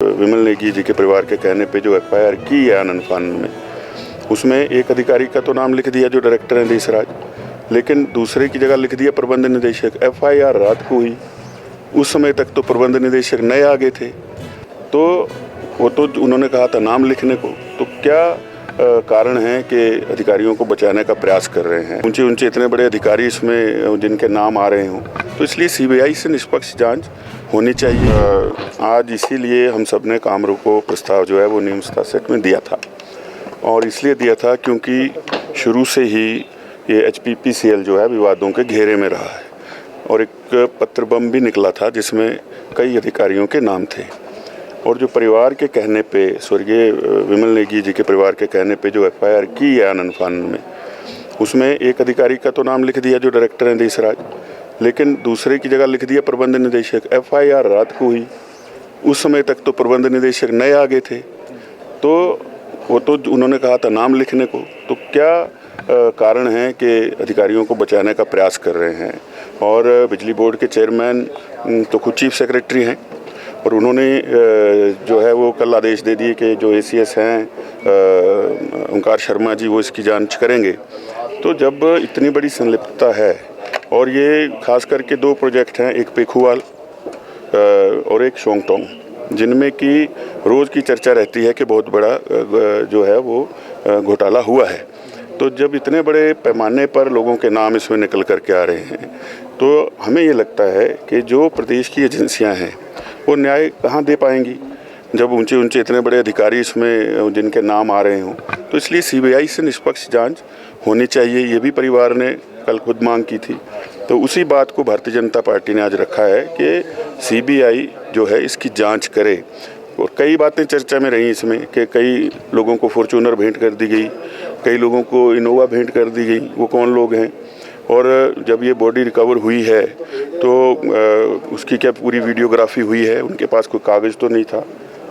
विमल नेगी जी के परिवार के कहने पे जो एफआईआर की है आनंद फानन में, उसमें एक अधिकारी का तो नाम लिख दिया जो डायरेक्टर हैं देशराज, लेकिन दूसरे की जगह लिख दिया प्रबंध निदेशक। एफआईआर रात को हुई, उस समय तक तो प्रबंध निदेशक नए आ गए थे, तो वो तो उन्होंने कहा था नाम लिखने को। तो क्या कारण है कि अधिकारियों को बचाने का प्रयास कर रहे हैं। ऊंचे इतने बड़े अधिकारी इसमें जिनके नाम आ रहे हों, तो इसलिए सीबीआई से निष्पक्ष जांच होनी चाहिए। आज इसीलिए हम सब ने काम रोको प्रस्ताव जो है वो नियम 67 में दिया था, और इसलिए दिया था क्योंकि शुरू से ही ये एचपीपीसीएल जो है विवादों के घेरे में रहा है, और एक पत्र बम भी निकला था जिसमें कई अधिकारियों के नाम थे। और जो परिवार के कहने पे, स्वर्गीय विमल नेगी जी के परिवार के कहने पे जो एफआईआर की है आनंद फानन में, उसमें एक अधिकारी का तो नाम लिख दिया जो डायरेक्टर हैं देशराज, लेकिन दूसरे की जगह लिख दिया प्रबंध निदेशक। एफआईआर रात को हुई, उस समय तक तो प्रबंध निदेशक नए आ गए थे, तो वो तो उन्होंने कहा था नाम लिखने को। तो क्या कारण है कि अधिकारियों को बचाने का प्रयास कर रहे हैं। और बिजली बोर्ड के चेयरमैन तो खुद चीफ सेक्रेटरी हैं, और उन्होंने जो है वो कल आदेश दे दिए कि जो एसीएस हैं ओंकार शर्मा जी वो इसकी जांच करेंगे। तो जब इतनी बड़ी संलिप्तता है, और ये खास करके दो प्रोजेक्ट हैं, एक पेखुवाल और एक शोंगटोंग, जिनमें कि रोज़ की चर्चा रहती है कि बहुत बड़ा जो है वो घोटाला हुआ है। तो जब इतने बड़े पैमाने पर लोगों के नाम इसमें निकल कर के आ रहे हैं, तो हमें ये लगता है कि जो प्रदेश की एजेंसियां हैं वो न्याय कहाँ दे पाएंगी जब ऊंचे इतने बड़े अधिकारी इसमें जिनके नाम आ रहे हों। तो इसलिए सीबीआई से निष्पक्ष जांच होनी चाहिए, ये भी परिवार ने कल खुद मांग की थी। तो उसी बात को भारतीय जनता पार्टी ने आज रखा है कि सीबीआई जो है इसकी जांच करे। और कई बातें चर्चा में रही इसमें कि कई लोगों को फॉर्च्यूनर भेंट कर दी गई, कई लोगों को इनोवा भेंट कर दी गई। वो कौन लोग हैं, और जब ये बॉडी रिकवर हुई है तो उसकी क्या पूरी वीडियोग्राफी हुई है। उनके पास कोई कागज़ तो नहीं था,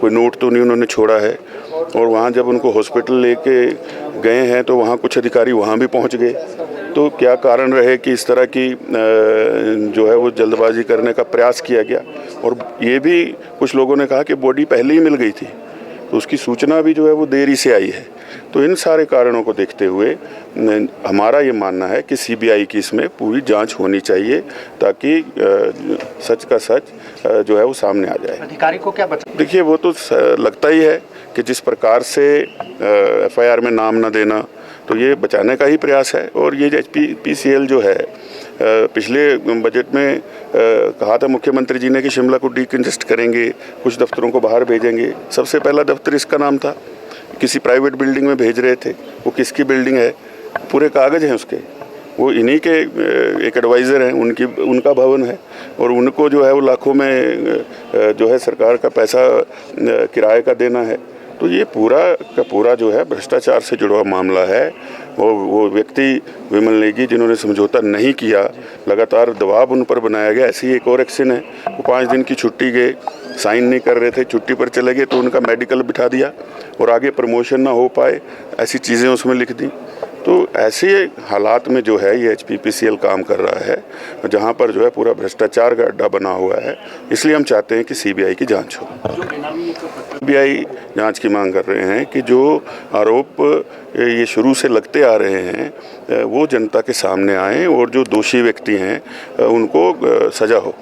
कोई नोट तो नहीं उन्होंने छोड़ा है। और वहाँ जब उनको हॉस्पिटल लेके गए हैं तो वहाँ कुछ अधिकारी वहाँ भी पहुँच गए। तो क्या कारण रहे कि इस तरह की जो है वो जल्दबाजी करने का प्रयास किया गया। और ये भी कुछ लोगों ने कहा कि बॉडी पहले ही मिल गई थी, तो उसकी सूचना भी जो है वो देरी से आई है। तो इन सारे कारणों को देखते हुए हमारा ये मानना है कि सीबीआई की इसमें पूरी जांच होनी चाहिए, ताकि सच का सच जो है वो सामने आ जाए। अधिकारी को क्या बचा? देखिए, वो तो लगता ही है कि जिस प्रकार से एफआईआर में नाम न देना, तो ये बचाने का ही प्रयास है। और ये एचपीपीसीएल जो है पिछले बजट में कहा था मुख्यमंत्री जी ने कि शिमला को डीकंजेस्ट करेंगे, कुछ दफ्तरों को बाहर भेजेंगे। सबसे पहला दफ्तर इसका नाम था, किसी प्राइवेट बिल्डिंग में भेज रहे थे। वो किसकी बिल्डिंग है, पूरे कागज़ हैं उसके, वो इन्हीं के एक एडवाइज़र हैं, उनका भवन है। और उनको जो है वो लाखों में जो है सरकार का पैसा किराए का देना है। तो ये पूरा का पूरा जो है भ्रष्टाचार से जुड़ा हुआ मामला है। वो व्यक्ति विमल नेगी जिन्होंने समझौता नहीं किया, लगातार दबाव उन पर बनाया गया। ऐसी एक और एक्शन है, वो 5 दिन की छुट्टी गए, साइन नहीं कर रहे थे, छुट्टी पर चले गए, तो उनका मेडिकल बिठा दिया और आगे प्रमोशन ना हो पाए ऐसी चीज़ें उसमें लिख दी। तो ऐसे हालात में जो है ये एचपीपीसीएल काम कर रहा है, जहाँ पर जो है पूरा भ्रष्टाचार का अड्डा बना हुआ है। इसलिए हम चाहते हैं कि सीबीआई की जांच हो। सीबीआई जांच की मांग कर रहे हैं कि जो आरोप ये शुरू से लगते आ रहे हैं वो जनता के सामने आएँ, और जो दोषी व्यक्ति हैं उनको सज़ा हो।